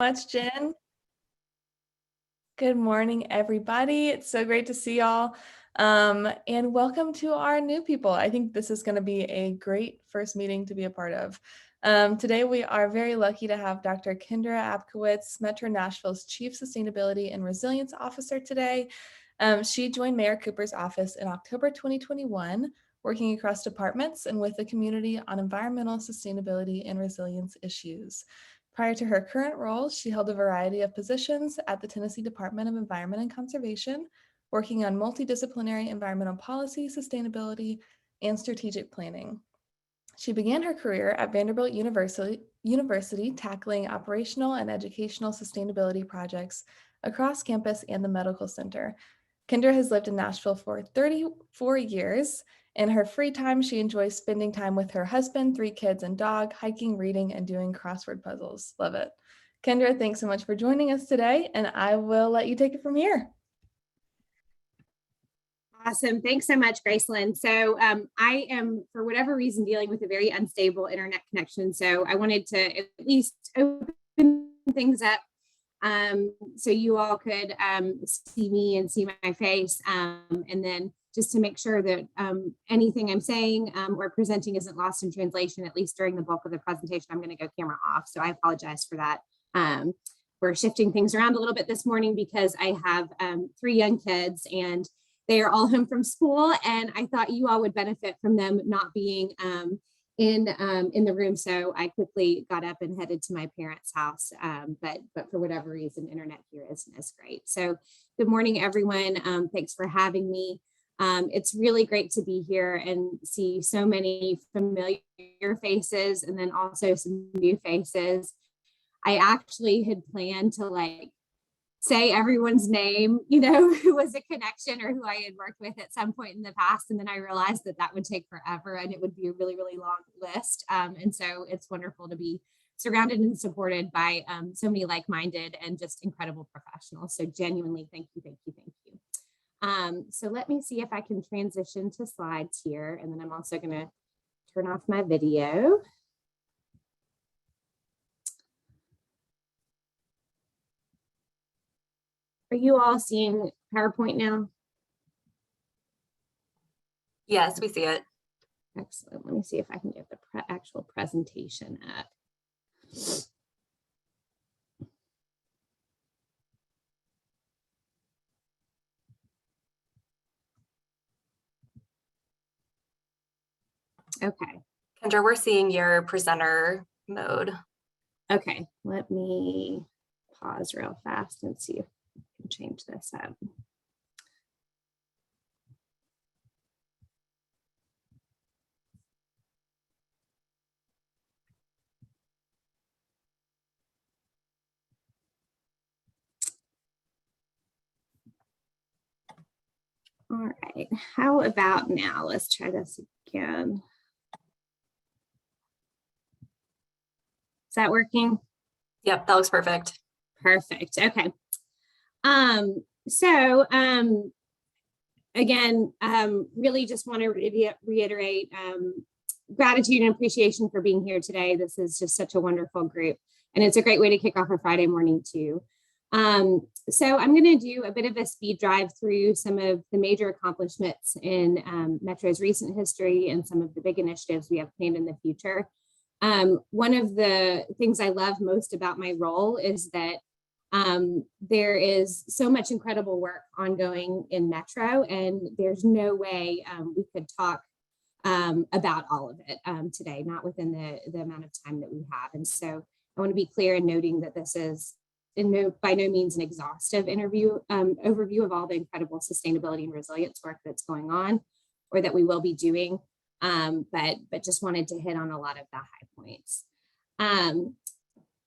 Much, Jen. Good morning, everybody. It's so great to see y'all. And welcome to our new people. I think this is going to be a great first meeting to be a part of. Today, we are very lucky to have Dr. Kendra Abkowitz, Metro Nashville's Chief Sustainability and Resilience Officer today. She joined Mayor Cooper's office in October 2021, working across departments and with the community on environmental sustainability and resilience issues. Prior to her current role, she held a variety of positions at the Tennessee Department of Environment and Conservation, working on multidisciplinary environmental policy, sustainability, and strategic planning. She began her career at Vanderbilt University, tackling operational and educational sustainability projects across campus and the medical center. Kendra has lived in Nashville for 34 years. In her free time, she enjoys spending time with her husband, 3 kids, and dog, hiking, reading, and doing crossword puzzles. Love it. Kendra, thanks so much for joining us today, and I will let you take it from here. Awesome. Thanks so much, Gracelyn. So I am, for whatever reason, dealing with a very unstable internet connection. So I wanted to at least open things up so you all could see me and see my face. And then just to make sure that anything I'm saying or presenting isn't lost in translation, at least during the bulk of the presentation, I'm going to go camera off. So I apologize for that. We're shifting things around a little bit this morning because I have 3 young kids and they are all home from school, and I thought you all would benefit from them not being in the room. So I quickly got up and headed to my parents' house. But for whatever reason, internet here isn't as great. So good morning, everyone. Thanks for having me. It's really great to be here and see so many familiar faces and then also some new faces. I actually had planned to say everyone's name, who was a connection or who I had worked with at some point in the past. And then I realized that would take forever and it would be a really, really long list. And so it's wonderful to be surrounded and supported by so many like-minded and just incredible professionals. So genuinely, thank you, thank you, thank you. So let me see if I can transition to slides here. And then I'm also going to turn off my video. Are you all seeing PowerPoint now? Yes, we see it. Excellent. Let me see if I can get the actual presentation up. Okay. Kendra, we're seeing your presenter mode. Okay, let me pause real fast and see if I can change this up. All right, how about now? Let's try this again. Is that working? Yep, that looks perfect. Perfect. Okay. Again, really just want to reiterate gratitude and appreciation for being here today. This is just such a wonderful group, and it's a great way to kick off a Friday morning too. So I'm going to do a bit of a speed drive through some of the major accomplishments in Metro's recent history and some of the big initiatives we have planned in the future. One of the things I love most about my role is that there is so much incredible work ongoing in Metro, and there's no way we could talk about all of it today, not within the amount of time that we have. And so I want to be clear in noting that this is by no means an exhaustive overview of all the incredible sustainability and resilience work that's going on or that we will be doing, but just wanted to hit on a lot of the high points.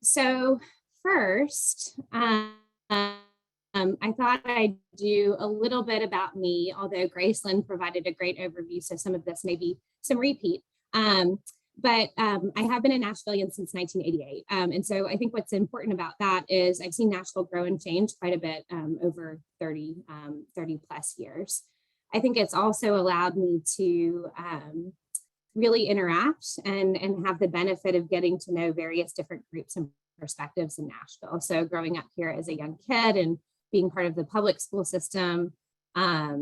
So first, I thought I'd do a little bit about me, although Gracelyn provided a great overview, so some of this may be some repeat. But I have been a Nashvilleian since 1988. And so I think what's important about that is I've seen Nashville grow and change quite a bit over 30 plus years. I think it's also allowed me to really interact and have the benefit of getting to know various different groups and perspectives in Nashville. So growing up here as a young kid and being part of the public school system, part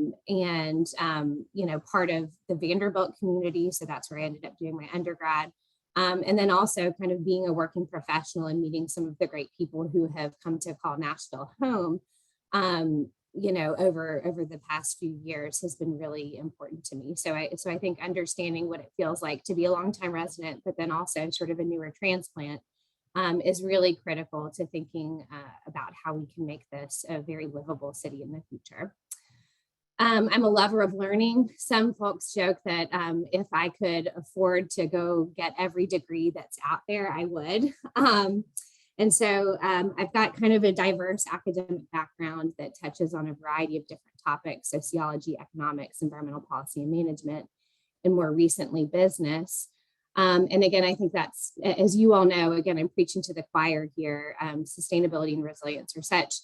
of the Vanderbilt community. So that's where I ended up doing my undergrad. And then also kind of being a working professional and meeting some of the great people who have come to call Nashville home, over the past few years has been really important to me. So I think understanding what it feels like to be a longtime resident, but then also sort of a newer transplant is really critical to thinking about how we can make this a very livable city in the future. I'm a lover of learning. Some folks joke that if I could afford to go get every degree that's out there, I would. I've got kind of a diverse academic background that touches on a variety of different topics: sociology, economics, environmental policy and management, and more recently business. And again, I think that's, as you all know, again, I'm preaching to the choir here, sustainability and resilience are such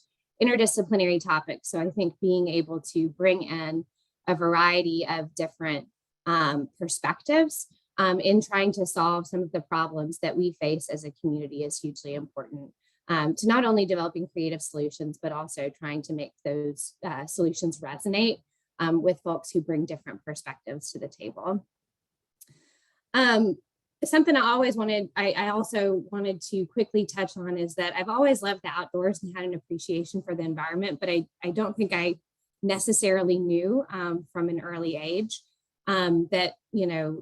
interdisciplinary topics. So I think being able to bring in a variety of different perspectives in trying to solve some of the problems that we face as a community is hugely important to not only developing creative solutions, but also trying to make those solutions resonate with folks who bring different perspectives to the table. Something I also wanted to quickly touch on is that I've always loved the outdoors and had an appreciation for the environment, but I don't think I necessarily knew from an early age that,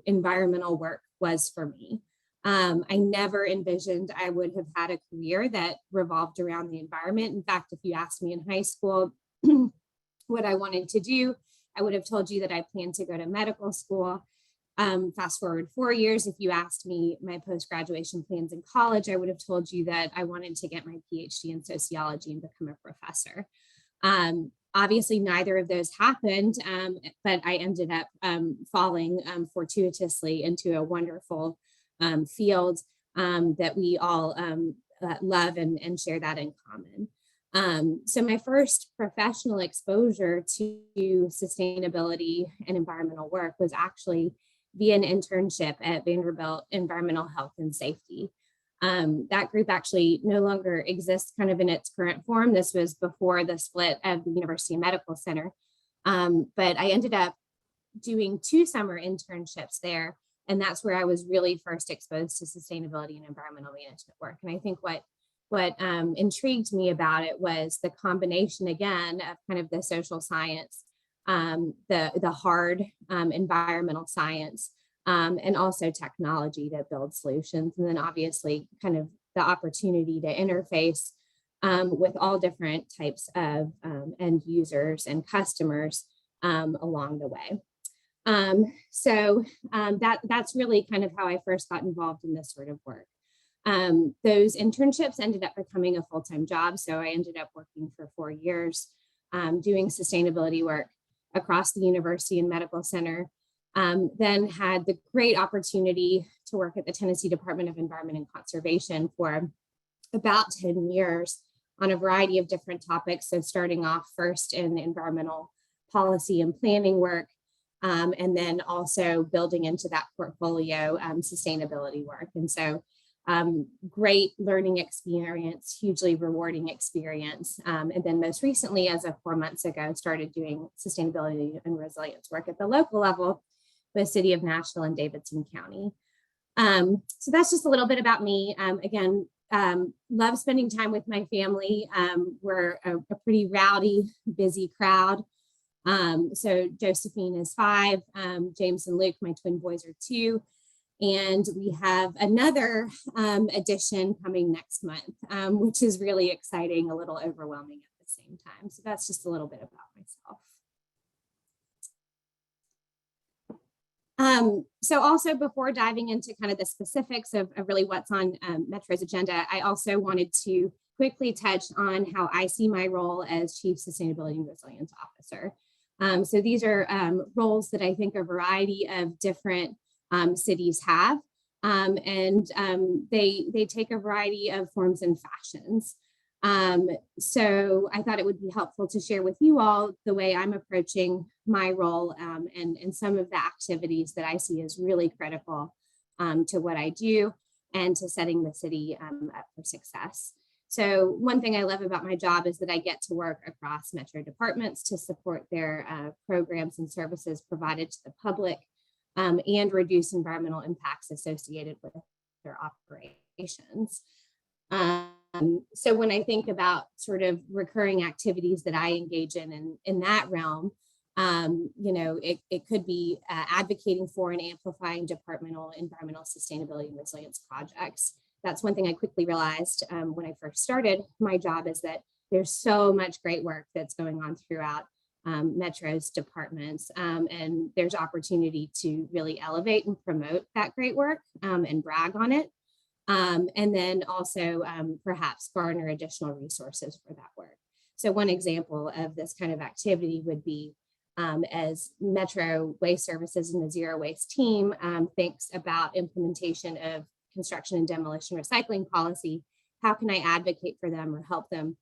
environmental work was for me. I never envisioned I would have had a career that revolved around the environment. In fact, if you asked me in high school what I wanted to do, I would have told you that I planned to go to medical school. Fast forward 4 years, if you asked me my post-graduation plans in college, I would have told you that I wanted to get my PhD in sociology and become a professor. Obviously, neither of those happened, but I ended up falling fortuitously into a wonderful field that we all love and share that in common. So my first professional exposure to sustainability and environmental work was actually via an internship at Vanderbilt Environmental Health and Safety. That group actually no longer exists kind of in its current form. This was before the split of the University Medical Center. But I ended up doing 2 summer internships there. And that's where I was really first exposed to sustainability and environmental management work. And I think what intrigued me about it was the combination, again, of kind of the social science, the hard environmental science, and also technology to build solutions. And then obviously kind of the opportunity to interface with all different types of end users and customers along the way. That's really kind of how I first got involved in this sort of work. Those internships ended up becoming a full-time job. So I ended up working for 4 years doing sustainability work across the university and medical center. Then had the great opportunity to work at the Tennessee Department of Environment and Conservation for about 10 years on a variety of different topics. So starting off first in environmental policy and planning work, and then also building into that portfolio sustainability work. And so great learning experience, hugely rewarding experience. And then most recently, as of 4 months ago, started doing sustainability and resilience work at the local level with the city of Nashville and Davidson County. So that's just a little bit about me. Again, love spending time with my family. We're a pretty rowdy, busy crowd. So Josephine is 5, James and Luke, my twin boys, are 2. And we have another edition coming next month, which is really exciting, a little overwhelming at the same time. So that's just a little bit about myself. So also before diving into kind of the specifics of really what's on Metro's agenda, I also wanted to quickly touch on how I see my role as Chief Sustainability and Resilience Officer. So these are roles that I think a variety of different cities have, and they take a variety of forms and fashions. So I thought it would be helpful to share with you all the way I'm approaching my role and some of the activities that I see as really critical to what I do. and to setting the city up for success. So one thing I love about my job is that I get to work across Metro departments to support their programs and services provided to the public and reduce environmental impacts associated with their operations. So when I think about sort of recurring activities that I engage in that realm, it could be advocating for and amplifying departmental environmental sustainability and resilience projects. That's one thing I quickly realized when I first started my job, is that there's so much great work that's going on throughout Metro's departments, and there's opportunity to really elevate and promote that great work and brag on it. And then also perhaps garner additional resources for that work. So one example of this kind of activity would be as Metro Waste Services and the Zero Waste team thinks about implementation of construction and demolition recycling policy, how can I advocate for them or help them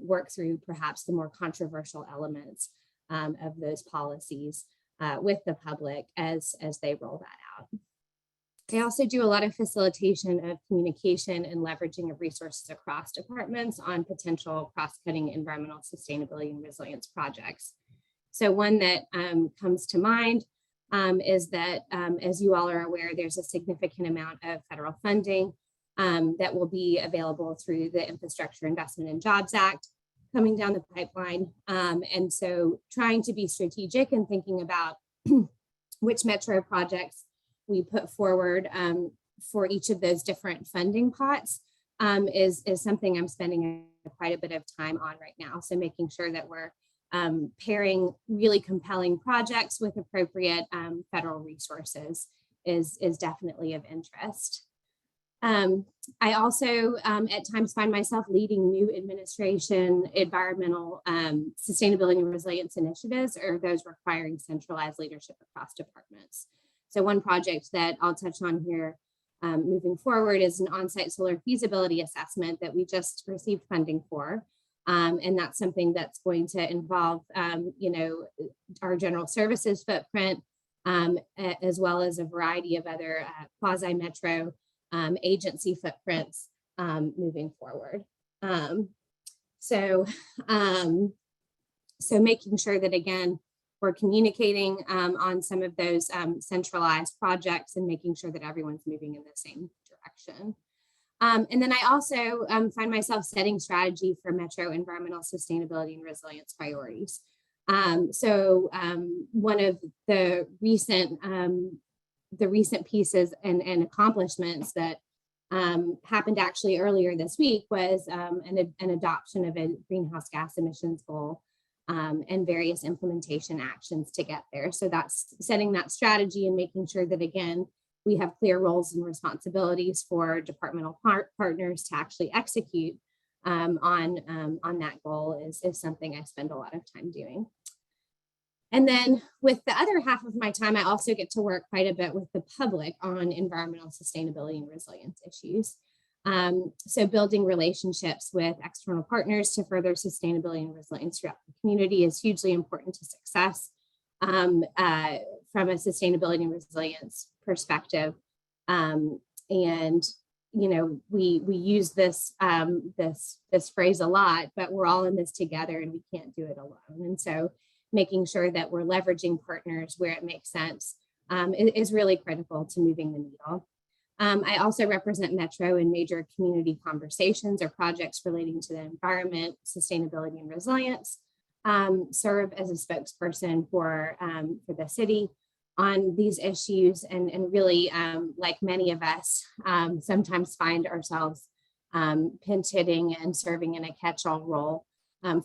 work through perhaps the more controversial elements of those policies with the public as they roll that out. I also do a lot of facilitation of communication and leveraging of resources across departments on potential cross-cutting environmental sustainability and resilience projects. So one that comes to mind is that, as you all are aware, there's a significant amount of federal funding that will be available through the Infrastructure Investment and Jobs Act coming down the pipeline. And so trying to be strategic and thinking about which Metro projects we put forward for each of those different funding pots is something I'm spending quite a bit of time on right now. So making sure that we're pairing really compelling projects with appropriate federal resources is definitely of interest. I also at times find myself leading new administration environmental sustainability and resilience initiatives, or those requiring centralized leadership across departments. So one project that I'll touch on here moving forward is an on-site solar feasibility assessment that we just received funding for. And that's something that's going to involve, our general services footprint, as well as a variety of other quasi-metro agency footprints moving forward. So making sure that, again, we're communicating on some of those centralized projects and making sure that everyone's moving in the same direction. And then I also find myself setting strategy for Metro environmental sustainability and resilience priorities. So one of the recent pieces and accomplishments that happened actually earlier this week was an adoption of a greenhouse gas emissions goal and various implementation actions to get there. So that's setting that strategy and making sure that, again, we have clear roles and responsibilities for departmental partners to actually execute on that goal is something I spend a lot of time doing. And then with the other half of my time, I also get to work quite a bit with the public on environmental sustainability and resilience issues. So building relationships with external partners to further sustainability and resilience throughout the community is hugely important to success from a sustainability and resilience perspective. And we use this phrase a lot, but we're all in this together and we can't do it alone. And so making sure that we're leveraging partners where it makes sense is really critical to moving the needle. I also represent Metro in major community conversations or projects relating to the environment, sustainability, and resilience. Serve as a spokesperson for the city on these issues, and really, like many of us, sometimes find ourselves pinch hitting and serving in a catch-all role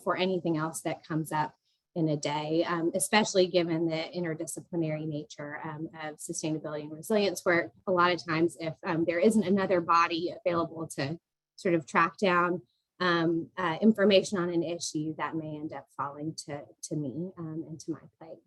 for anything else that comes up in a day, especially given the interdisciplinary nature of sustainability and resilience work. A lot of times, if there isn't another body available to sort of track down information on an issue, that may end up falling to me and to my plate.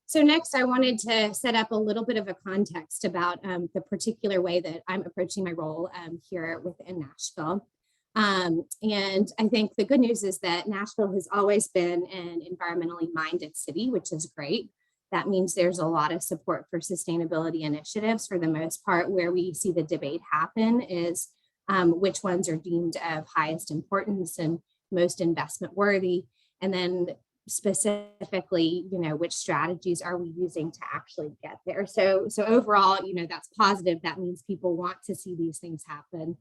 So next, I wanted to set up a little bit of a context about the particular way that I'm approaching my role here within Nashville. And I think the good news is that Nashville has always been an environmentally minded city, which is great. That means there's a lot of support for sustainability initiatives. For the most part, where we see the debate happen is which ones are deemed of highest importance and most investment worthy. And then specifically, which strategies are we using to actually get there? So overall, that's positive. That means people want to see these things happen.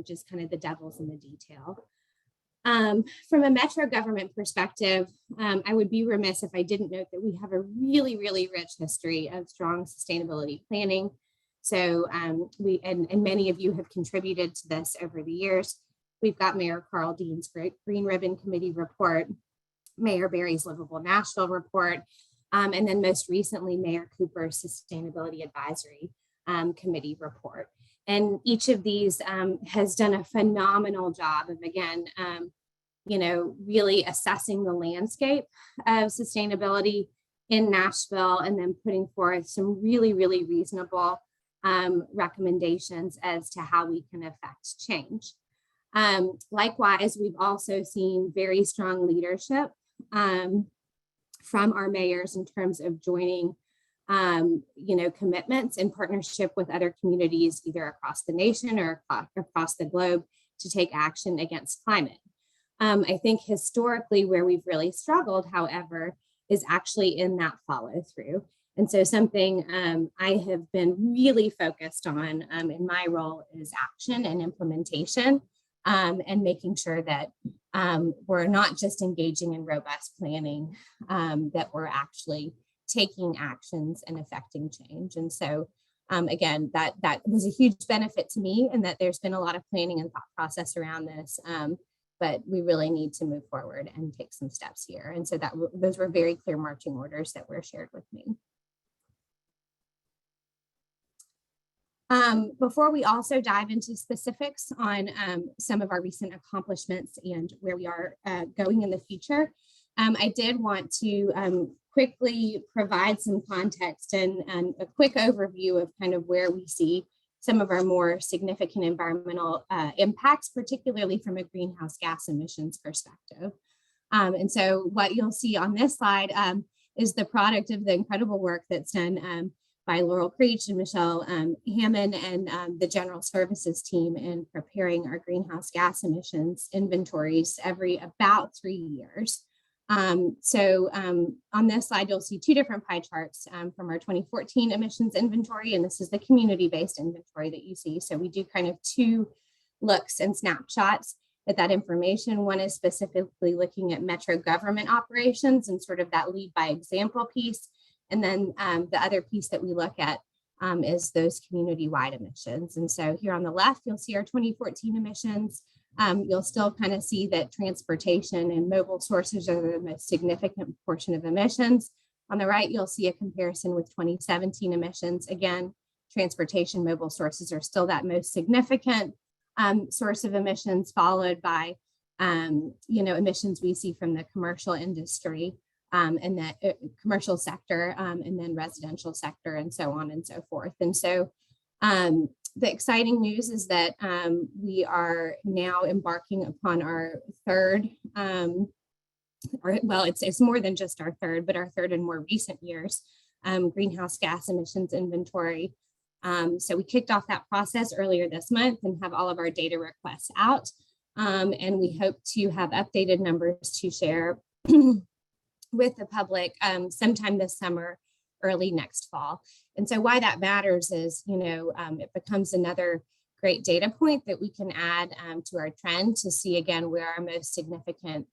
Just kind of the devil's in the detail. From a metro government perspective, I would be remiss if I didn't note that we have a really, really rich history of strong sustainability planning. So and many of you have contributed to this over the years. We've got Mayor Carl Dean's Green Ribbon Committee report, Mayor Barry's Livable Nashville report, and then most recently, Mayor Cooper's Sustainability Advisory Committee report. And each of these has done a phenomenal job of, again, really assessing the landscape of sustainability in Nashville and then putting forth some really, really reasonable recommendations as to how we can affect change. Likewise, we've also seen very strong leadership from our mayors in terms of joining commitments in partnership with other communities, either across the nation or across the globe, to take action against climate. I think historically where we've really struggled, however, is actually in that follow through. And so something I have been really focused on in my role is action and implementation, and making sure that we're not just engaging in robust planning, that we're actually taking actions and affecting change. And so again, that was a huge benefit to me, and that there's been a lot of planning and thought process around this, but we really need to move forward and take some steps here. And so those were very clear marching orders that were shared with me. Before we also dive into specifics on some of our recent accomplishments and where we are going in the future, I did want to quickly provide some context and a quick overview of kind of where we see some of our more significant environmental impacts, particularly from a greenhouse gas emissions perspective. And so what you'll see on this slide is the product of the incredible work that's done by Laurel Creech and Michelle Hammond and the General Services team in preparing our greenhouse gas emissions inventories every about 3 years. So on this slide, you'll see two different pie charts from our 2014 emissions inventory, and this is the community-based inventory that you see. So we do kind of two looks and snapshots at that information. One is specifically looking at metro government operations and sort of that lead by example piece. And then the other piece that we look at is those community-wide emissions. And so here on the left, you'll see our 2014 emissions. You'll still kind of see that transportation and mobile sources are the most significant portion of emissions. On the right, you'll see a comparison with 2017 emissions. Again, transportation, mobile sources are still that most significant source of emissions, followed by emissions we see from the commercial industry and that commercial sector, and then residential sector, and so on and so forth. And so the exciting news is that we are now embarking upon our third, it's more than just our third, but our third and more recent years greenhouse gas emissions inventory. So we kicked off that process earlier this month and have all of our data requests out. And we hope to have updated numbers to share with the public sometime this summer, early next fall. And so why that matters is, it becomes another great data point that we can add to our trend to see again where our most significant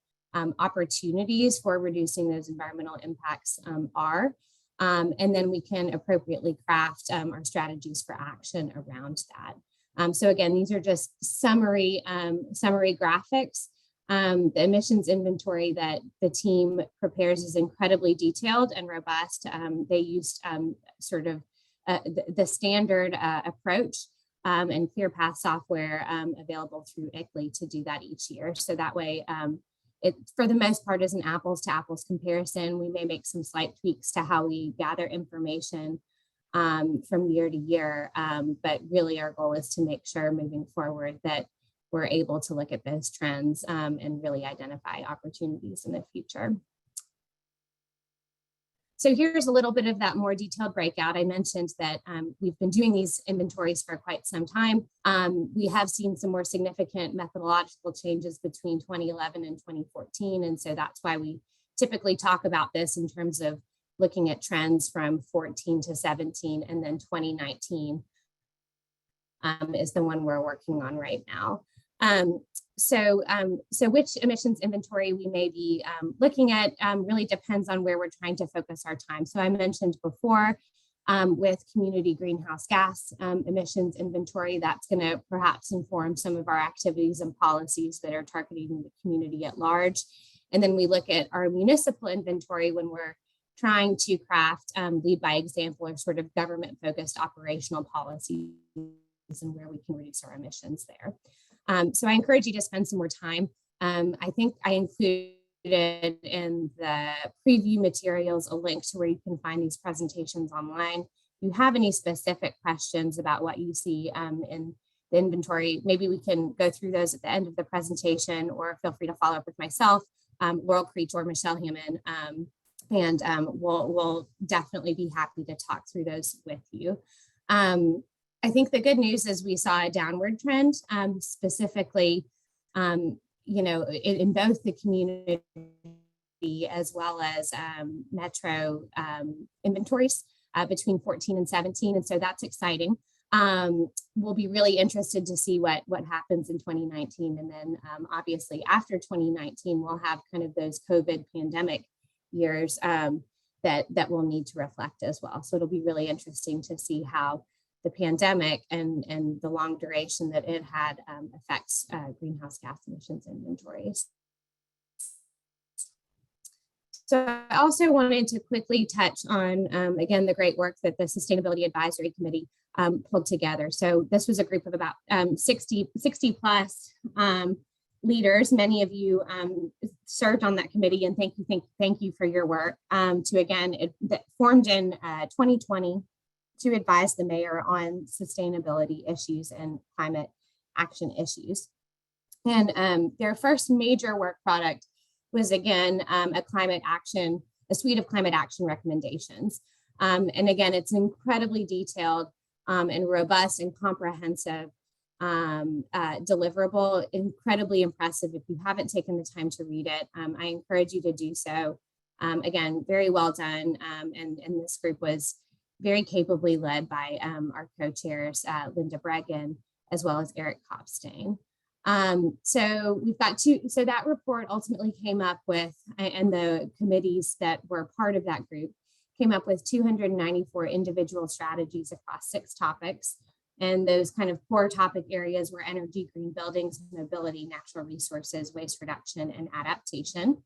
opportunities for reducing those environmental impacts are. And then we can appropriately craft our strategies for action around that. So again, these are just summary graphics. The emissions inventory that the team prepares is incredibly detailed and robust. They used sort of the standard approach and ClearPath software available through ICLEI to do that each year. So that way, it for the most part is an apples to apples comparison. We may make some slight tweaks to how we gather information from year to year, but really our goal is to make sure moving forward that we're able to look at those trends and really identify opportunities in the future. So here's a little bit of that more detailed breakout. I mentioned that we've been doing these inventories for quite some time. We have seen some more significant methodological changes between 2011 and 2014. And so that's why we typically talk about this in terms of looking at trends from 14 to 17, and then 2019 is the one we're working on right now. So which emissions inventory we may be looking at really depends on where we're trying to focus our time. So I mentioned before with community greenhouse gas emissions inventory, that's going to perhaps inform some of our activities and policies that are targeting the community at large. And then we look at our municipal inventory when we're trying to craft lead by example or sort of government focused operational policies and where we can reduce our emissions there. So I encourage you to spend some more time. I think I included in the preview materials a link to where you can find these presentations online. If you have any specific questions about what you see in the inventory, maybe we can go through those at the end of the presentation, or feel free to follow up with myself, Laurel Creech, or Michelle Hammond, and we'll definitely be happy to talk through those with you. I think the good news is we saw a downward trend, specifically, in both the community as well as metro inventories between 14 and 17. And so that's exciting. We'll be really interested to see what happens in 2019. And then obviously after 2019, we'll have kind of those COVID pandemic years that we'll need to reflect as well. So it'll be really interesting to see how the pandemic and the long duration that it had affects greenhouse gas emissions inventories. So I also wanted to quickly touch on, again, the great work that the Sustainability Advisory Committee pulled together. So this was a group of about 60 plus leaders. Many of you served on that committee, and thank you for your work. That formed in 2020 to advise the mayor on sustainability issues and climate action issues. And their first major work product was, again, a suite of climate action recommendations. And again, it's incredibly detailed and robust and comprehensive deliverable, incredibly impressive. If you haven't taken the time to read it, I encourage you to do so. Again, very well done. And this group was very capably led by our co-chairs, Linda Bregan, as well as Eric Kopstein. So we've got so that report ultimately came up with, and the committees that were part of that group came up with 294 individual strategies across 6 topics. And those kind of core topic areas were energy, green buildings, mobility, natural resources, waste reduction, and adaptation.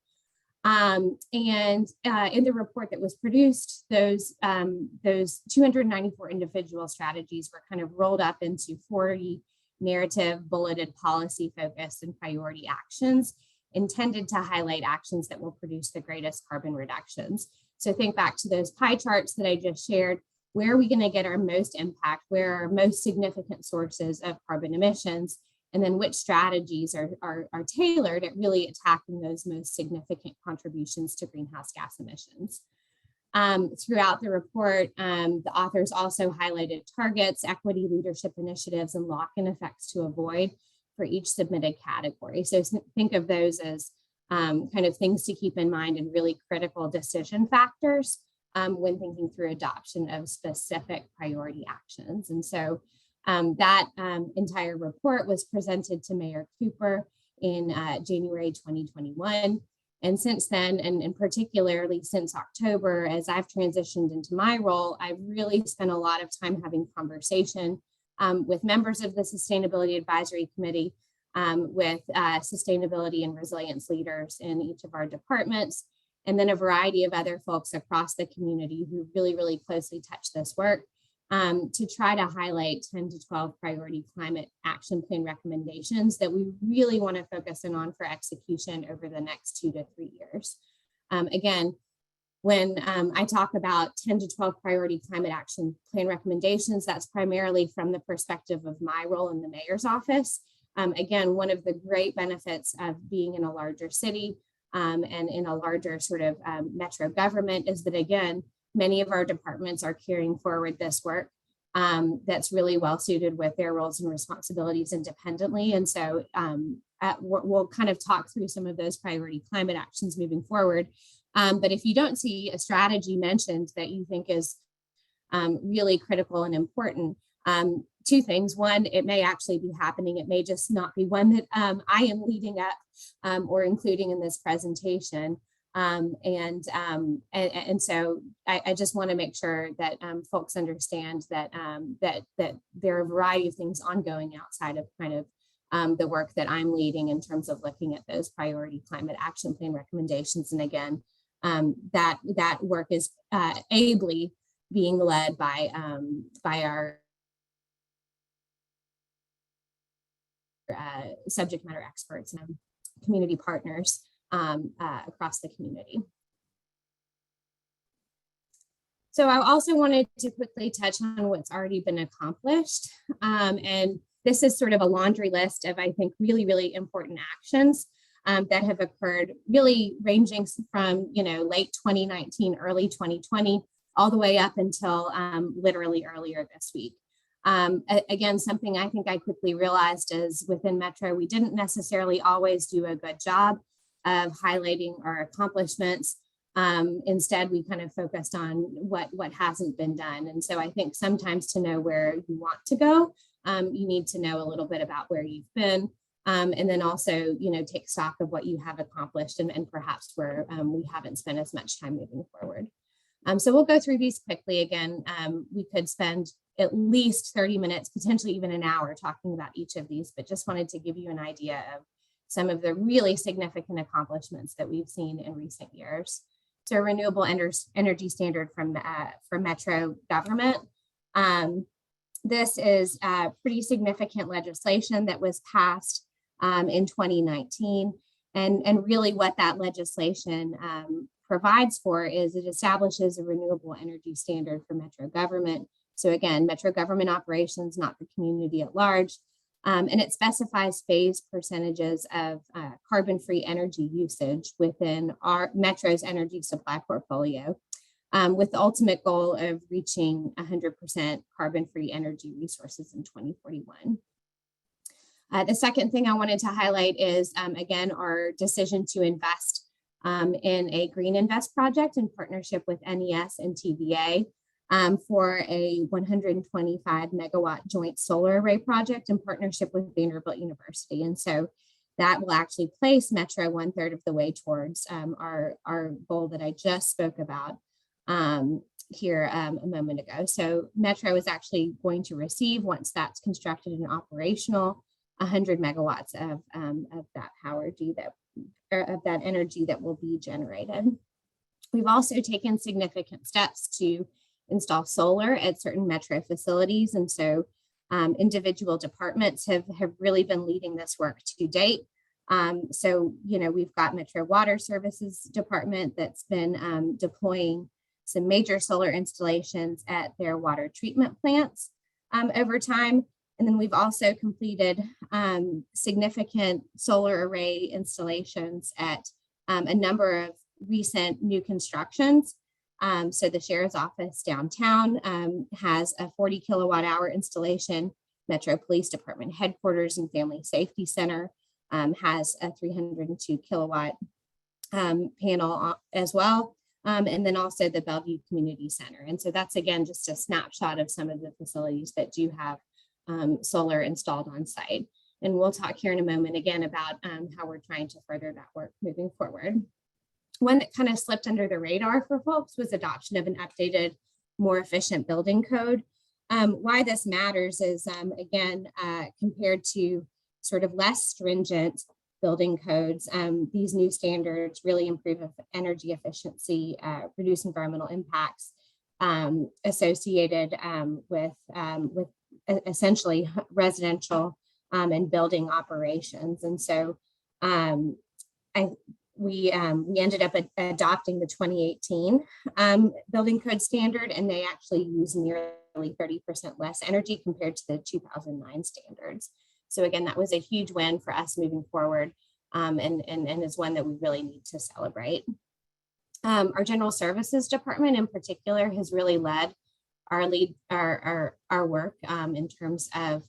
And in the report that was produced, those 294 individual strategies were kind of rolled up into 40 narrative, bulleted, policy focused, and priority actions intended to highlight actions that will produce the greatest carbon reductions. So think back to those pie charts that I just shared. Where are we going to get our most impact? Where are our most significant sources of carbon emissions? And then which strategies are tailored at really attacking those most significant contributions to greenhouse gas emissions. Throughout the report, the authors also highlighted targets, equity, leadership initiatives, and lock-in effects to avoid for each submitted category. So think of those as kind of things to keep in mind and really critical decision factors when thinking through adoption of specific priority actions. And so that entire report was presented to Mayor Cooper in January 2021. And since then, and particularly since October, as I've transitioned into my role, I've really spent a lot of time having conversation with members of the Sustainability Advisory Committee, with sustainability and resilience leaders in each of our departments, and then a variety of other folks across the community who really, really closely touch this work to try to highlight 10 to 12 priority climate action plan recommendations that we really want to focus in on for execution over the next 2 to 3 years. Again, when I talk about 10 to 12 priority climate action plan recommendations, that's primarily from the perspective of my role in the mayor's office. Again, one of the great benefits of being in a larger city and in a larger sort of metro government is that, again, many of our departments are carrying forward this work that's really well suited with their roles and responsibilities independently. And so we'll kind of talk through some of those priority climate actions moving forward. But if you don't see a strategy mentioned that you think is really critical and important, two things. One, it may actually be happening. It may just not be one that I am leading up or including in this presentation. And so I just want to make sure that folks understand that that there are a variety of things ongoing outside of kind of the work that I'm leading in terms of looking at those priority climate action plan recommendations. And again, that work is ably being led by our subject matter experts and community partners across the community. So I also wanted to quickly touch on what's already been accomplished. And this is sort of a laundry list of, I think, really, really important actions that have occurred, really ranging from, late 2019, early 2020, all the way up until literally earlier this week. Again, something I think I quickly realized is within Metro, we didn't necessarily always do a good job of highlighting our accomplishments. Instead, we kind of focused on what hasn't been done. And so I think sometimes to know where you want to go, you need to know a little bit about where you've been. And then also, take stock of what you have accomplished and perhaps where we haven't spent as much time moving forward. So we'll go through these quickly. Again, we could spend at least 30 minutes, potentially even an hour talking about each of these, but just wanted to give you an idea of some of the really significant accomplishments that we've seen in recent years. So renewable energy standard for Metro government. This is pretty significant legislation that was passed in 2019. And really what that legislation provides for is it establishes a renewable energy standard for Metro government. So again, Metro government operations, not the community at large. And it specifies phased percentages of carbon-free energy usage within our Metro's energy supply portfolio, with the ultimate goal of reaching 100% carbon-free energy resources in 2041. The second thing I wanted to highlight is, again, our decision to invest in a Green Invest project in partnership with NES and TVA. For a 125 megawatt joint solar array project in partnership with Vanderbilt University. And so that will actually place Metro 1/3 of the way towards our goal that I just spoke about here a moment ago. So Metro is actually going to receive, once that's constructed and operational, 100 megawatts of that power of that energy that will be generated. We've also taken significant steps to install solar at certain Metro facilities. And so individual departments have really been leading this work to date. So, we've got Metro Water Services Department that's been deploying some major solar installations at their water treatment plants over time. And then we've also completed significant solar array installations at a number of recent new constructions. So the sheriff's office downtown has a 40 kilowatt hour installation. Metro Police Department headquarters and Family Safety Center has a 302 kilowatt panel as well. And then also the Bellevue Community Center. And so that's, again, just a snapshot of some of the facilities that do have solar installed on site. And we'll talk here in a moment again about how we're trying to further that work moving forward. One that kind of slipped under the radar for folks was adoption of an updated, more efficient building code. Why this matters is, again, compared to sort of less stringent building codes, these new standards really improve energy efficiency, reduce environmental impacts associated with essentially residential and building operations. And so we ended up adopting the 2018 building code standard, and they actually use nearly 30% less energy compared to the 2009 standards. So again, that was a huge win for us moving forward, and is one that we really need to celebrate. Our general services department in particular has really led our work in terms of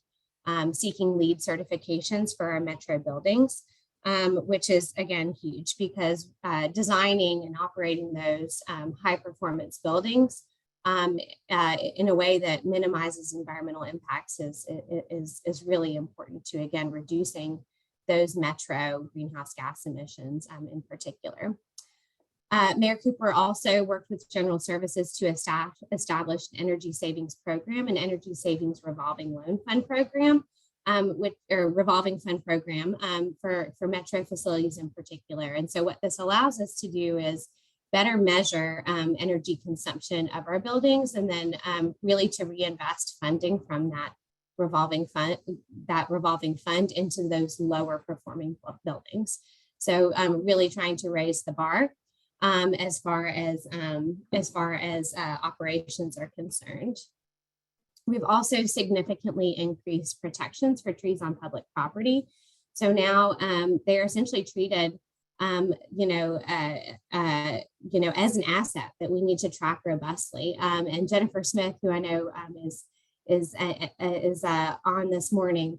seeking LEED certifications for our metro buildings, which is again huge because designing and operating those high performance buildings in a way that minimizes environmental impacts is really important to, again, reducing those metro greenhouse gas emissions in particular. Mayor Cooper also worked with General Services to establish an energy savings program, an energy savings revolving loan fund program, revolving fund program for metro facilities in particular. And so what this allows us to do is better measure energy consumption of our buildings, and then really to reinvest funding from that revolving fund into those lower performing buildings. So really trying to raise the bar as far as operations are concerned. We've also significantly increased protections for trees on public property. So now they are essentially treated, as an asset that we need to track robustly. And Jennifer Smith, who I know is on this morning,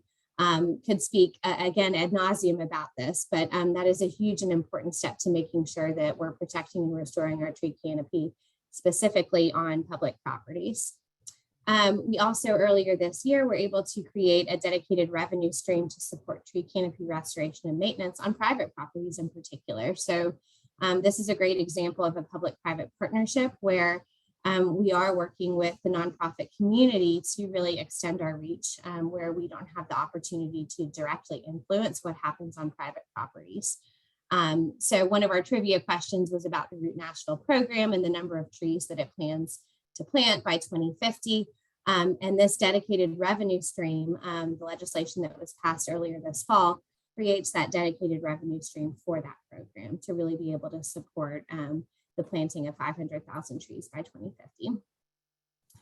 could speak again ad nauseum about this, but that is a huge and important step to making sure that we're protecting and restoring our tree canopy, specifically on public properties. We also earlier this year were able to create a dedicated revenue stream to support tree canopy restoration and maintenance on private properties in particular. So this is a great example of a public-private partnership where we are working with the nonprofit community to really extend our reach where we don't have the opportunity to directly influence what happens on private properties. So one of our trivia questions was about the Root Nashville program and the number of trees that it plans to plant by 2050. And this dedicated revenue stream, the legislation that was passed earlier this fall, creates that dedicated revenue stream for that program to really be able to support the planting of 500,000 trees by 2050.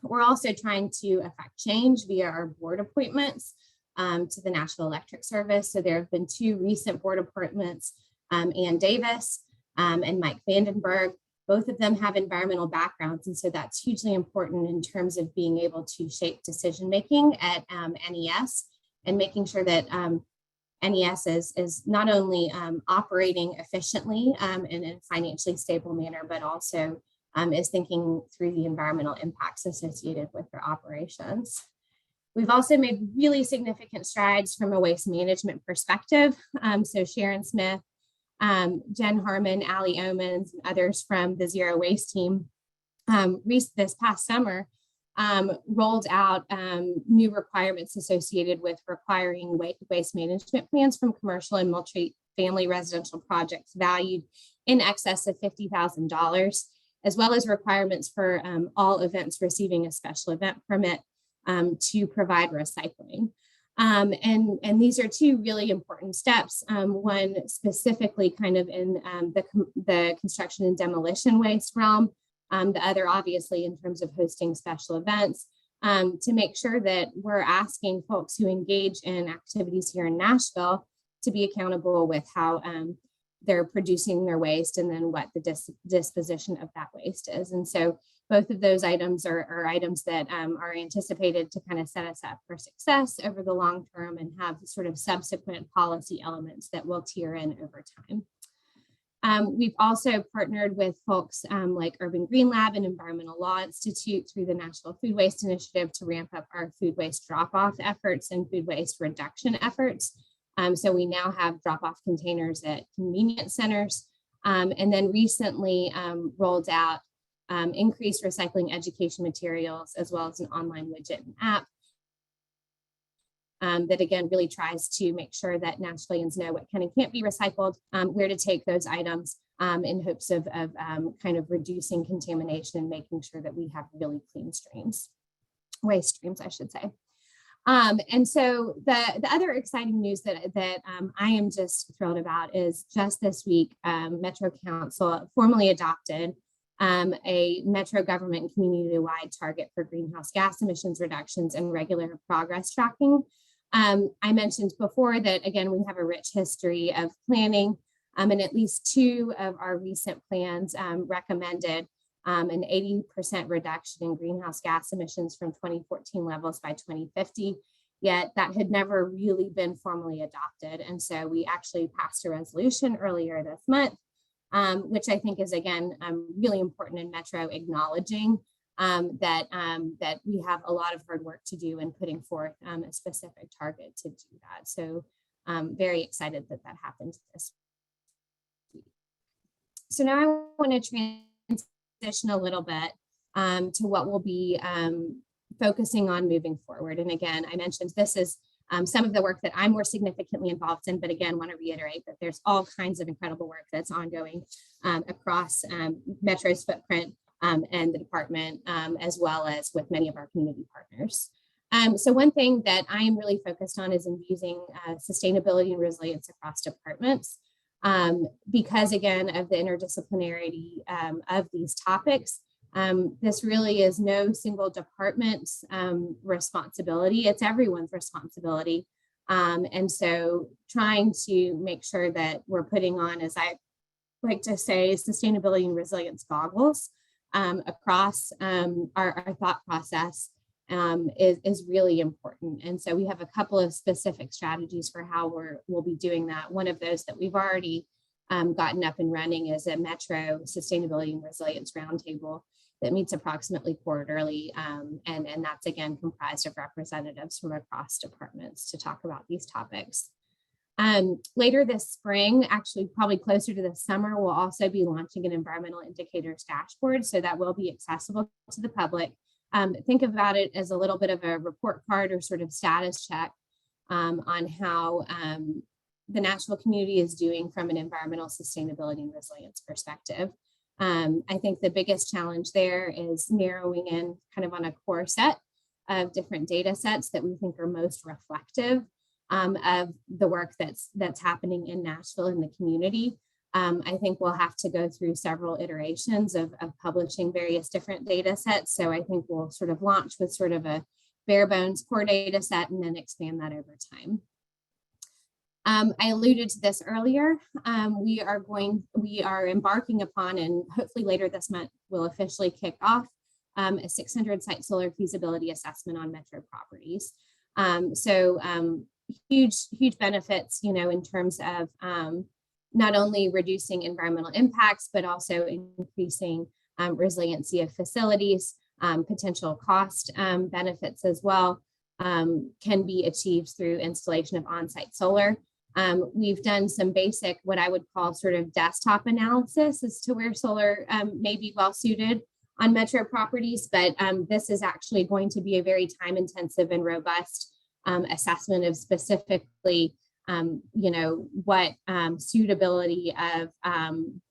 We're also trying to affect change via our board appointments to the Nashville Electric Service. So there have been 2 recent board appointments, Ann Davis and Mike Vandenberg. Both of them have environmental backgrounds, and so that's hugely important in terms of being able to shape decision-making at NES and making sure that NES is not only operating efficiently in a financially stable manner, but also is thinking through the environmental impacts associated with their operations. We've also made really significant strides from a waste management perspective. So Sharon Smith, Jen Harmon, Allie Omans, and others from the Zero Waste team this past summer rolled out new requirements associated with requiring waste management plans from commercial and multi-family residential projects valued in excess of $50,000, as well as requirements for all events receiving a special event permit to provide recycling. And these are 2 really important steps. One specifically kind of in the construction and demolition waste realm, the other obviously in terms of hosting special events, to make sure that we're asking folks who engage in activities here in Nashville to be accountable with how they're producing their waste and then what the disposition of that waste is. And so both of those items are items that are anticipated to kind of set us up for success over the long term and have sort of subsequent policy elements that will tier in over time. We've also partnered with folks like Urban Green Lab and Environmental Law Institute through the National Food Waste Initiative to ramp up our food waste drop-off efforts and food waste reduction efforts. So we now have drop-off containers at convenience centers, and then recently rolled out increased recycling education materials, as well as an online widget and app that again really tries to make sure that Nashvillians know what can and can't be recycled, where to take those items in hopes of kind of reducing contamination and making sure that we have really clean waste streams, I should say. And so the other exciting news that I am just thrilled about is just this week, Metro Council formally adopted a Metro government community-wide target for greenhouse gas emissions reductions and regular progress tracking I mentioned before that, again, we have a rich history of planning, and at least 2 of our recent plans recommended an 80% reduction in greenhouse gas emissions from 2014 levels by 2050, yet that had never really been formally adopted. And so we actually passed a resolution earlier this month, which I think is, again, really important in Metro, acknowledging that we have a lot of hard work to do in putting forth a specific target to do that. So very excited that that happened this week. So now I want to transition a little bit to what we'll be focusing on moving forward. And again, I mentioned this is some of the work that I'm more significantly involved in, but again, want to reiterate that there's all kinds of incredible work that's ongoing across Metro's footprint and the department, as well as with many of our community partners. So one thing that I am really focused on is infusing sustainability and resilience across departments, because again, of the interdisciplinarity of these topics. This really is no single department's responsibility, it's everyone's responsibility. And so trying to make sure that we're putting on, as I like to say, sustainability and resilience goggles across our thought process is really important. And so we have a couple of specific strategies for how we'll be doing that. One of those that we've already gotten up and running is a Metro Sustainability and Resilience Roundtable that meets approximately quarterly. And that's, again, comprised of representatives from across departments to talk about these topics. Later this spring, actually probably closer to the summer, we'll also be launching an environmental indicators dashboard, so that will be accessible to the public. Think about it as a little bit of a report card or sort of status check on how the Nashville community is doing from an environmental sustainability and resilience perspective. I think the biggest challenge there is narrowing in kind of on a core set of different data sets that we think are most reflective of the work that's happening in Nashville in the community. I think we'll have to go through several iterations of publishing various different data sets. So I think we'll sort of launch with sort of a bare bones core data set and then expand that over time. I alluded to this earlier. We are embarking upon, and hopefully later this month, we'll officially kick off a 600 site solar feasibility assessment on Metro properties. Huge benefits, in terms of not only reducing environmental impacts, but also increasing resiliency of facilities, potential cost benefits as well can be achieved through installation of on-site solar. We've done some basic, what I would call sort of desktop analysis as to where solar may be well suited on Metro properties, but this is actually going to be a very time intensive and robust assessment of specifically, what suitability of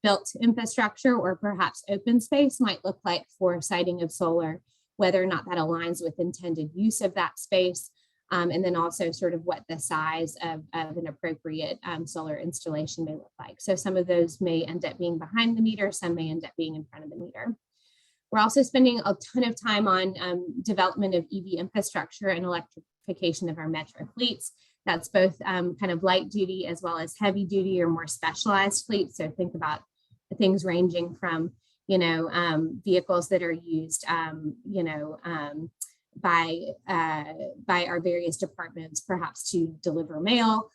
built infrastructure or perhaps open space might look like for siting of solar, whether or not that aligns with intended use of that space. And then also sort of what the size of an appropriate solar installation may look like. So some of those may end up being behind the meter, some may end up being in front of the meter. We're also spending a ton of time on development of EV infrastructure and electrification of our Metro fleets. That's both kind of light duty as well as heavy duty or more specialized fleets. So think about things ranging from, vehicles that are used, by our various departments, perhaps to deliver mail,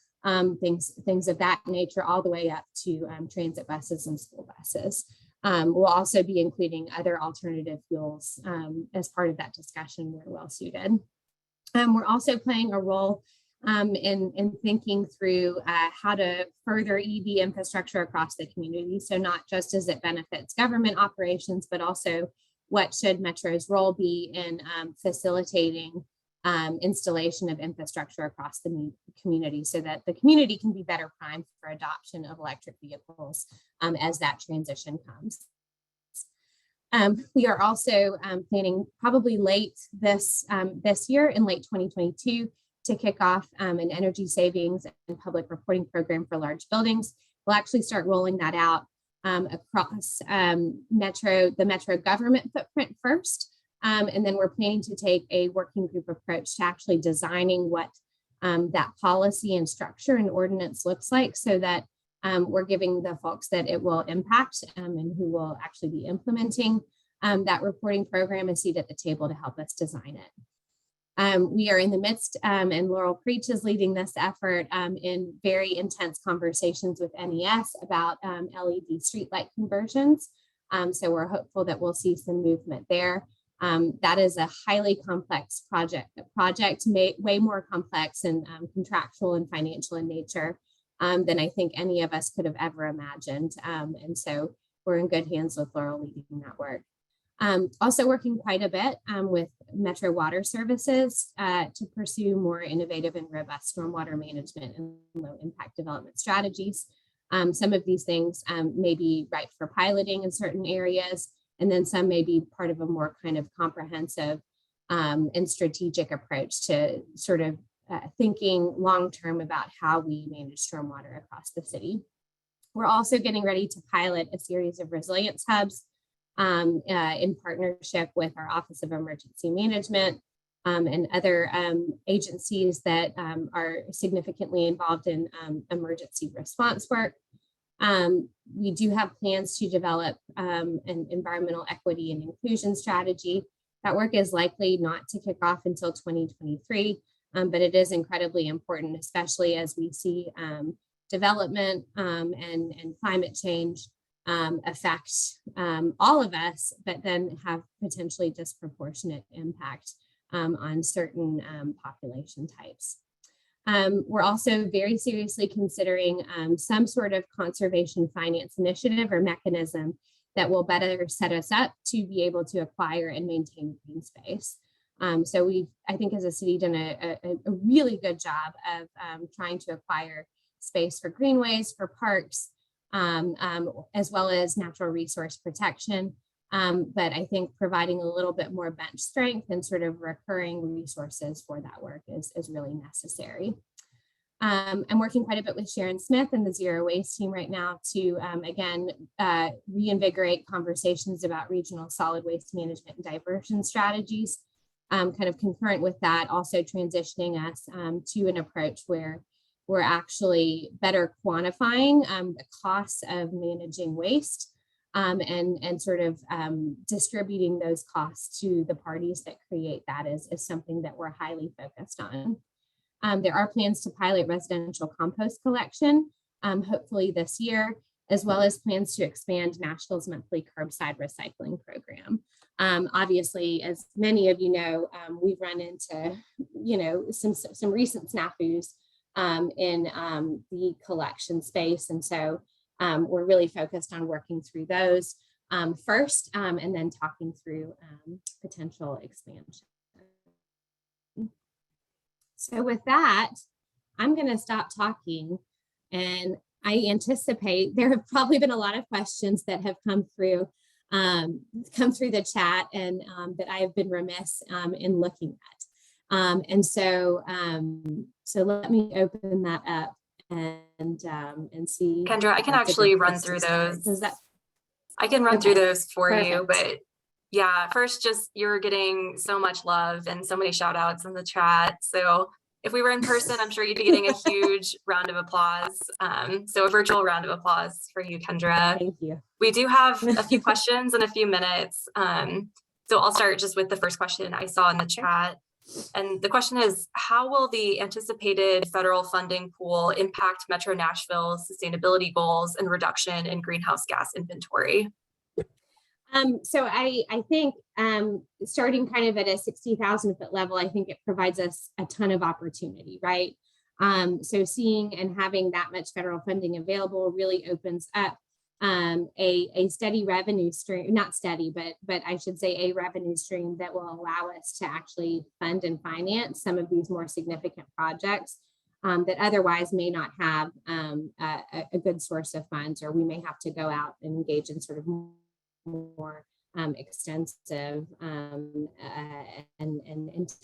things of that nature, all the way up to transit buses and school buses. We'll also be including other alternative fuels as part of that discussion where well suited. We're also playing a role in thinking through how to further EV infrastructure across the community. So not just as it benefits government operations, but also what should Metro's role be in facilitating installation of infrastructure across the community so that the community can be better primed for adoption of electric vehicles as that transition comes. We are also planning probably late this year, in late 2022, to kick off an energy savings and public reporting program for large buildings. We'll actually start rolling that out across the Metro government footprint first. And then we're planning to take a working group approach to actually designing what that policy and structure and ordinance looks like, so that we're giving the folks that it will impact and who will actually be implementing that reporting program a seat at the table to help us design it. We are in the midst, and Laurel Creech is leading this effort in very intense conversations with NES about LED streetlight conversions. So we're hopeful that we'll see some movement there. That is a highly complex project, way more complex and contractual and financial in nature than I think any of us could have ever imagined. And so we're in good hands with Laurel leading that work. Also working quite a bit with Metro Water Services to pursue more innovative and robust stormwater management and low impact development strategies. Some of these things may be right for piloting in certain areas, and then some may be part of a more kind of comprehensive and strategic approach to sort of thinking long-term about how we manage stormwater across the city. We're also getting ready to pilot a series of resilience hubs in partnership with our Office of Emergency Management and other agencies that are significantly involved in emergency response work. We do have plans to develop an environmental equity and inclusion strategy. That work is likely not to kick off until 2023, but it is incredibly important, especially as we see development and climate change affect all of us, but then have potentially disproportionate impact on certain population types. We're also very seriously considering some sort of conservation finance initiative or mechanism that will better set us up to be able to acquire and maintain green space. So we've, I think as a city, done a really good job of trying to acquire space for greenways, for parks, as well as natural resource protection. But I think providing a little bit more bench strength and sort of recurring resources for that work is really necessary. I'm working quite a bit with Sharon Smith and the Zero Waste team right now to, again, reinvigorate conversations about regional solid waste management and diversion strategies. Kind of concurrent with that, also transitioning us to an approach where we're actually better quantifying the costs of managing waste and sort of distributing those costs to the parties that create that is something that we're highly focused on. There are plans to pilot residential compost collection, hopefully this year, as well as plans to expand Nashville's monthly curbside recycling program. Obviously, as many of you know, we've run into, some recent snafus in the collection space. And so we're really focused on working through those first and then talking through potential expansion. So with that, I'm going to stop talking, and I anticipate there have probably been a lot of questions that have come through the chat and that I have been remiss in looking at. And so let me open that up and see. Kendra, I can actually run through those. I can run through those for you, but yeah, first, just you're getting so much love and so many shout outs in the chat. So if we were in person, I'm sure you'd be getting a huge round of applause. So a virtual round of applause for you, Kendra. Thank you. We do have a few questions in a few minutes. So I'll start just with the first question I saw in the chat. And the question is, how will the anticipated federal funding pool impact Metro Nashville's sustainability goals and reduction in greenhouse gas inventory? So I think starting kind of at a 60,000 foot level, I think it provides us a ton of opportunity, right? So seeing and having that much federal funding available really opens up a steady revenue stream, not steady, but I should say a revenue stream that will allow us to actually fund and finance some of these more significant projects that otherwise may not have a good source of funds, or we may have to go out and engage in sort of more extensive and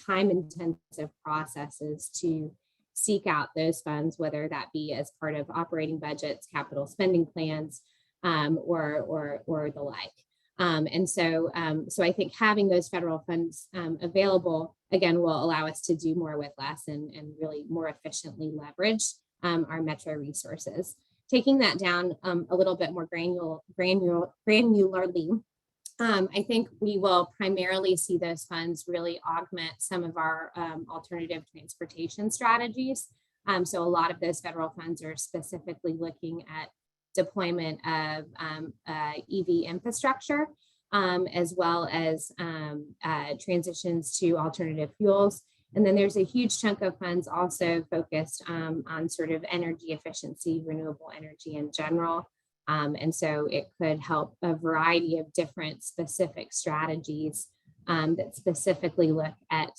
time intensive processes to seek out those funds, whether that be as part of operating budgets, capital spending plans, or the like. So I think having those federal funds available, again, will allow us to do more with less and really more efficiently leverage our metro resources. Taking that down a little bit more granularly, I think we will primarily see those funds really augment some of our alternative transportation strategies. So a lot of those federal funds are specifically looking at deployment of EV infrastructure, as well as transitions to alternative fuels. And then there's a huge chunk of funds also focused on sort of energy efficiency, renewable energy in general. And so it could help a variety of different specific strategies that specifically look at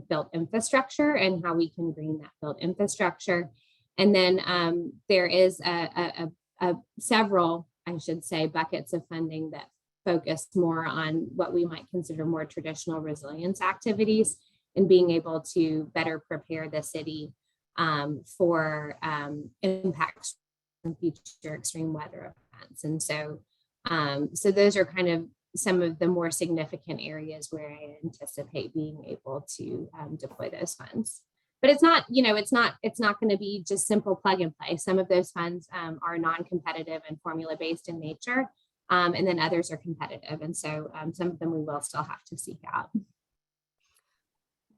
built infrastructure and how we can green that built infrastructure. And then there is several, I should say, buckets of funding that focus more on what we might consider more traditional resilience activities and being able to better prepare the city for impacts from future extreme weather events. And so, so those are kind of some of the more significant areas where I anticipate being able to deploy those funds. But it's not, it's not going to be just simple plug and play. Some of those funds are non-competitive and formula-based in nature, and then others are competitive. And so some of them we will still have to seek out.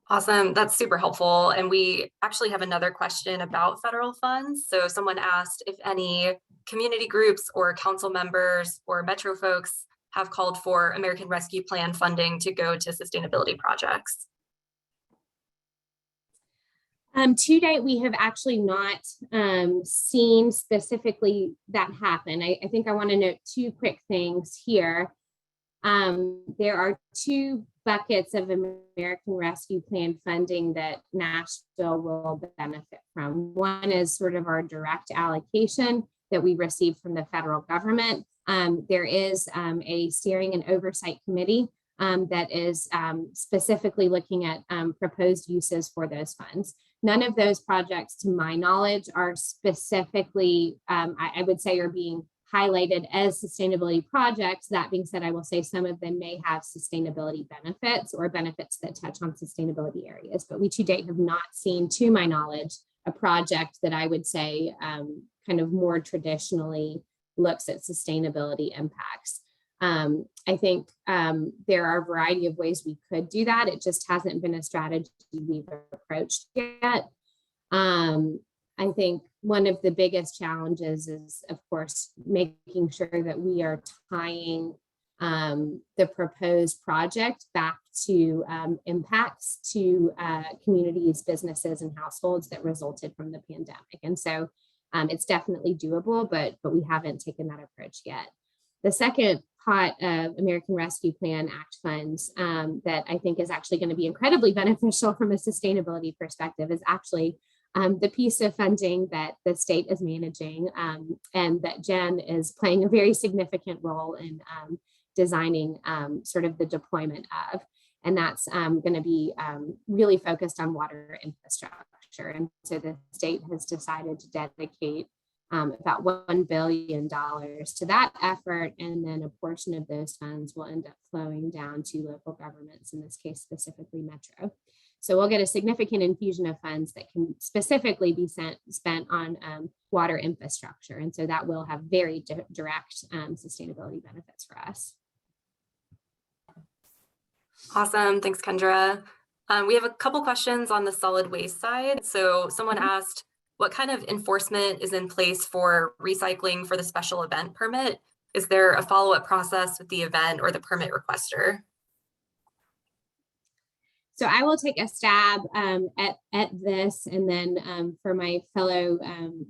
Awesome. That's super helpful. And we actually have another question about federal funds. So someone asked if any community groups or council members or Metro folks have called for American Rescue Plan funding to go to sustainability projects. To date, we have actually not seen specifically that happen. I think I want to note two quick things here. There are two buckets of American Rescue Plan funding that Nashville will benefit from. One is sort of our direct allocation that we receive from the federal government. There is a steering and oversight committee that is specifically looking at proposed uses for those funds. None of those projects, to my knowledge, are specifically, I would say, are being highlighted as sustainability projects. That being said, I will say some of them may have sustainability benefits or benefits that touch on sustainability areas, but we to date have not seen, to my knowledge, a project that I would say kind of more traditionally looks at sustainability impacts. I think there are a variety of ways we could do that. It just hasn't been a strategy we've approached yet. I think one of the biggest challenges is, of course, making sure that we are tying the proposed project back to impacts to communities, businesses, and households that resulted from the pandemic. And so it's definitely doable, but we haven't taken that approach yet. The second pot of American Rescue Plan Act funds that I think is actually going to be incredibly beneficial from a sustainability perspective is actually the piece of funding that the state is managing and that Jen is playing a very significant role in designing sort of the deployment of. And that's going to be really focused on water infrastructure. And so the state has decided to dedicate about $1 billion to that effort. And then a portion of those funds will end up flowing down to local governments, in this case, specifically Metro. So we'll get a significant infusion of funds that can specifically be spent on water infrastructure. And so that will have very direct sustainability benefits for us. Awesome. Thanks, Kendra. We have a couple questions on the solid waste side. So someone asked, what kind of enforcement is in place for recycling for the special event permit? Is there a follow-up process with the event or the permit requester? So I will take a stab at this, and then for my fellow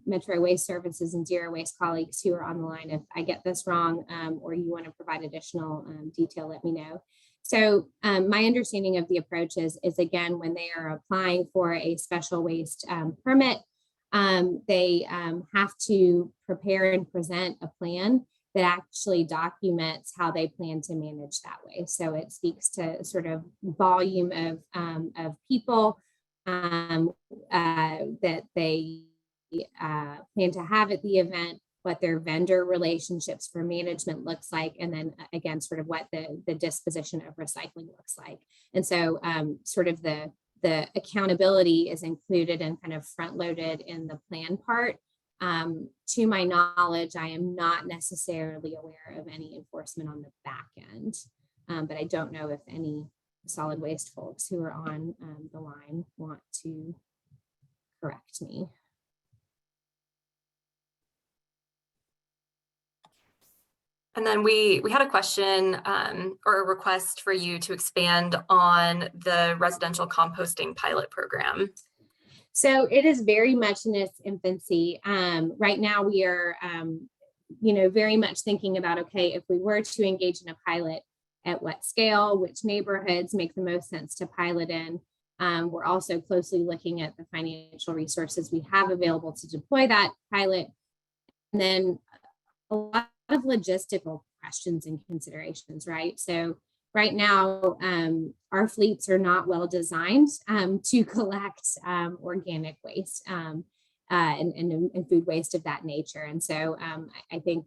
Metro Waste Services and Zero Waste colleagues who are on the line, if I get this wrong or you want to provide additional detail, let me know. So my understanding of the approach is again, when they are applying for a special waste permit, they have to prepare and present a plan that actually documents how they plan to manage that way. So it speaks to sort of volume of people that they plan to have at the event, what their vendor relationships for management looks like, and then again, sort of what the disposition of recycling looks like. And so sort of the accountability is included and kind of front loaded in the plan part. To my knowledge, I am not necessarily aware of any enforcement on the back end, but I don't know if any solid waste folks who are on the line want to correct me. And then we had a question or a request for you to expand on the residential composting pilot program. So it is very much in its infancy. Right now we are, very much thinking about, okay, if we were to engage in a pilot, at what scale, which neighborhoods make the most sense to pilot in. We're also closely looking at the financial resources we have available to deploy that pilot. And then a lot of logistical questions and considerations, right? So right now, our fleets are not well designed to collect organic waste and food waste of that nature. And so I think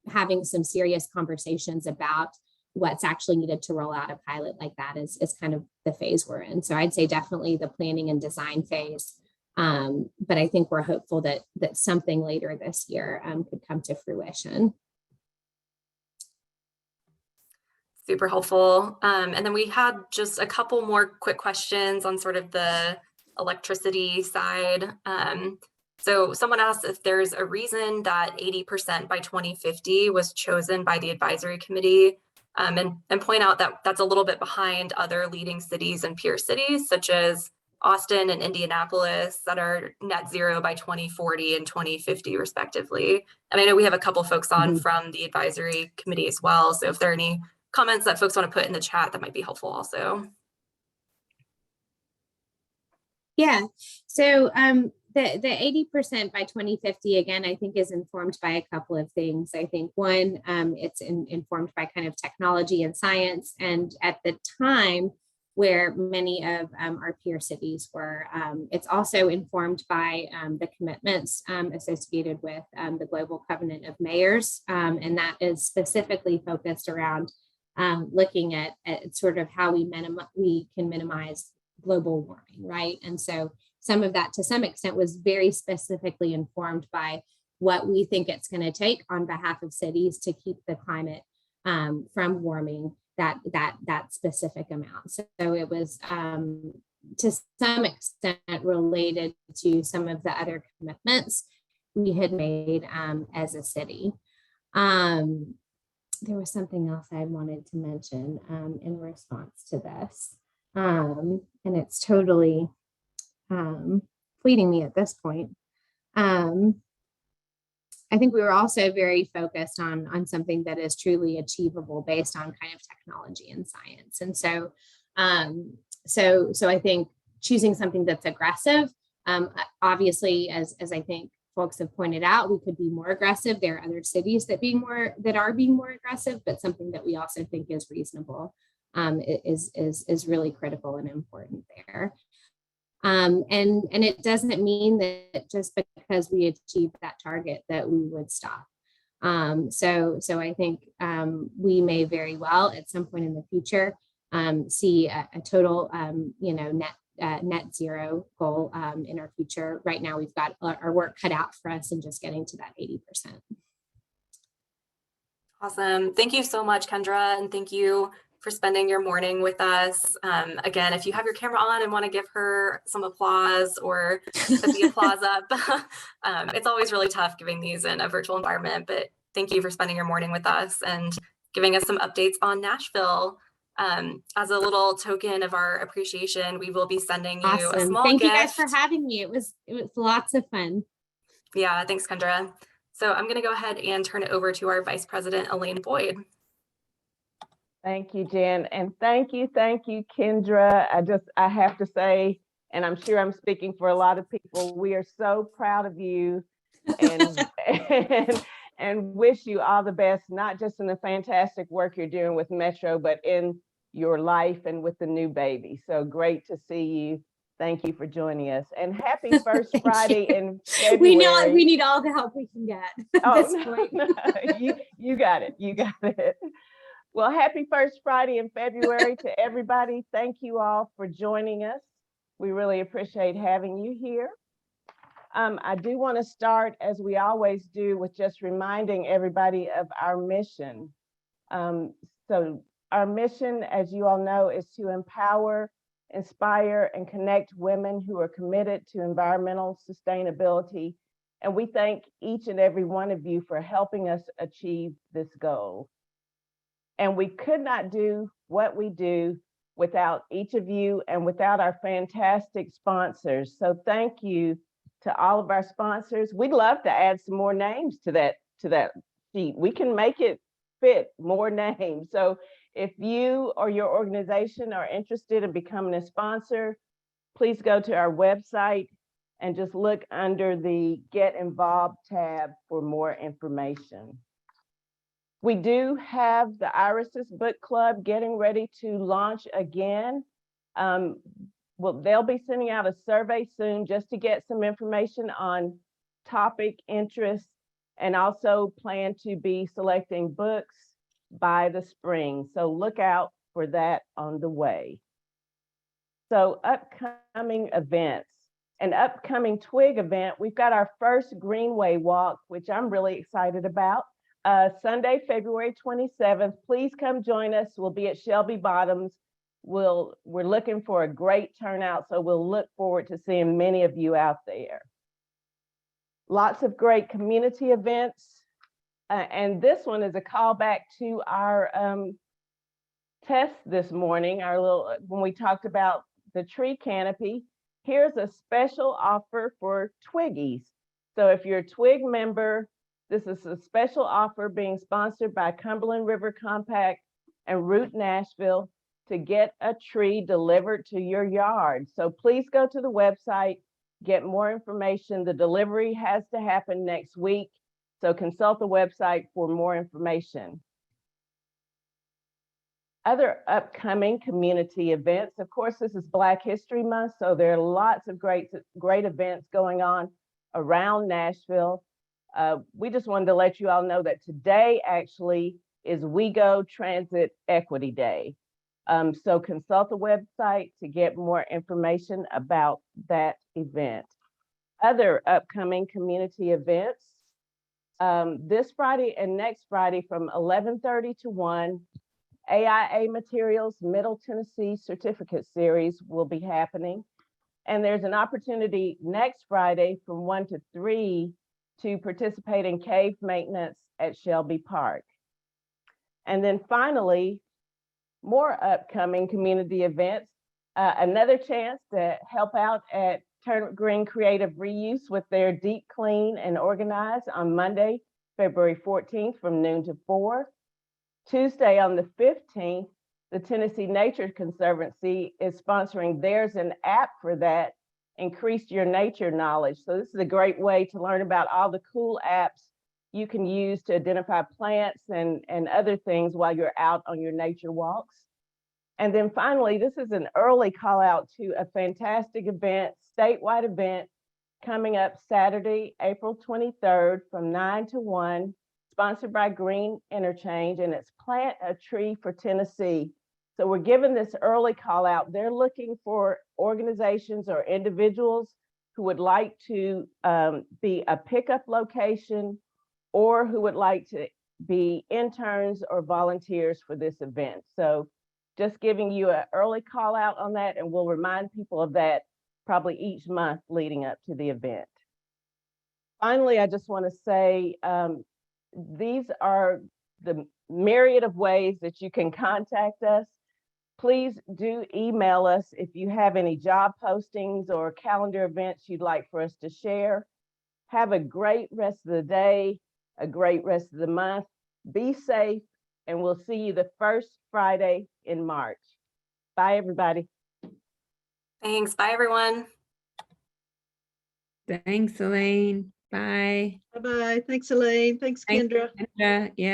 having some serious conversations about what's actually needed to roll out a pilot like that is kind of the phase we're in. So I'd say definitely the planning and design phase. But I think we're hopeful that something later this year could come to fruition. Super helpful. And then we had just a couple more quick questions on sort of the electricity side. So someone asked if there's a reason that 80% by 2050 was chosen by the advisory committee, and point out that that's a little bit behind other leading cities and peer cities, such as Austin and Indianapolis, that are net zero by 2040 and 2050 respectively. And I know we have a couple folks on from the advisory committee as well. So if there are any comments that folks want to put in the chat, that might be helpful also. Yeah, so the 80% by 2050, again, I think is informed by a couple of things. I think one, it's informed by kind of technology and science. And at the time where many of our peer cities were, it's also informed by the commitments associated with the Global Covenant of Mayors. And that is specifically focused around looking at sort of how we can minimize global warming, right? And so some of that, to some extent, was very specifically informed by what we think it's going to take on behalf of cities to keep the climate from warming that specific amount. So it was to some extent related to some of the other commitments we had made as a city. There was something else I wanted to mention in response to this, and it's totally fleeting me at this point. I think we were also very focused on something that is truly achievable based on kind of technology and science. And so I think choosing something that's aggressive, obviously, as I think folks have pointed out, we could be more aggressive. There are other cities that are being more aggressive, but something that we also think is reasonable is really critical and important there. And it doesn't mean that just because we achieve that target that we would stop. So I think we may very well at some point in the future see a total net zero goal in our future. Right now, we've got our work cut out for us in just getting to that 80%. Awesome. Thank you so much, Kendra, and thank you for spending your morning with us. Again, if you have your camera on and want to give her some applause or put the applause up, it's always really tough giving these in a virtual environment, but thank you for spending your morning with us and giving us some updates on Nashville. As a little token of our appreciation, we will be sending you a small Thank gift. you guys for having me. It was lots of fun. Yeah, thanks, Kendra. So I'm going to go ahead and turn it over to our Vice President, Elaine Boyd. Thank you, Jen. And thank you, Kendra. I have to say, and I'm sure I'm speaking for a lot of people, we are so proud of you and, and wish you all the best, not just in the fantastic work you're doing with Metro, but in your life and with the new baby. So great to see you Thank you for joining us, and happy first Thank Friday you. in February. We need all the help we can get at Oh, this point. no, you got it. You got it. Well, happy first Friday in February to everybody. Thank you all for joining us. We really appreciate having you here. I do want to start, as we always do, with just reminding everybody of our mission. So our mission, as you all know, is to empower, inspire, and connect women who are committed to environmental sustainability. And we thank each and every one of you for helping us achieve this goal. And we could not do what we do without each of you and without our fantastic sponsors. So thank you to all of our sponsors. We'd love to add some more names to that sheet. We can make it fit more names. So if you or your organization are interested in becoming a sponsor, please go to our website and just look under the Get Involved tab for more information. We do have the Irises Book Club getting ready to launch again. Well, they'll be sending out a survey soon just to get some information on topic interests, and also plan to be selecting books by the spring. So look out for that on the way. So upcoming events. An upcoming TWIG event, we've got our first Greenway Walk, which I'm really excited about. Sunday, February 27th. Please come join us. We'll be at Shelby Bottoms. We're looking for a great turnout, so we'll look forward to seeing many of you out there. Lots of great community events. And this one is a callback to our test this morning, when we talked about the tree canopy. Here's a special offer for Twiggies. So if you're a TWIG member, this is a special offer being sponsored by Cumberland River Compact and Root Nashville to get a tree delivered to your yard. So please go to the website, get more information. The delivery has to happen next week, so consult the website for more information. Other upcoming community events, of course, this is Black History Month, so there are lots of great events going on around Nashville. We just wanted to let you all know that today actually is We Go Transit Equity Day. So consult the website to get more information about that event. Other upcoming community events, this Friday and next Friday from 11:30 to 1, AIA Materials Middle Tennessee Certificate Series will be happening. And there's an opportunity next Friday from 1 to 3 to participate in cave maintenance at Shelby Park. And then finally, more upcoming community events, another chance to help out at Turnip Green Creative Reuse with their Deep Clean and Organize on Monday, February 14th from noon to 4. Tuesday on the 15th, the Tennessee Nature Conservancy is sponsoring There's an app for that, Increase Your Nature Knowledge. So this is a great way to learn about all the cool apps you can use to identify plants and other things while you're out on your nature walks. And then finally, this is an early call out to a fantastic event, statewide event coming up Saturday, April 23rd from 9 to 1, sponsored by Green Interchange, and it's Plant a Tree for Tennessee. So we're giving this early call out. They're looking for organizations or individuals who would like to be a pickup location, or who would like to be interns or volunteers for this event. So just giving you an early call out on that, and we'll remind people of that probably each month leading up to the event. Finally, I just want to say, these are the myriad of ways that you can contact us. Please do email us if you have any job postings or calendar events you'd like for us to share. Have a great rest of the day, a great rest of the month. Be safe, and we'll see you the first Friday in March. Bye, everybody. Thanks. Bye, everyone. Thanks, Elaine. Bye. Bye-bye. Thanks, Elaine. Thanks, Kendra. Thanks, Kendra. Yeah.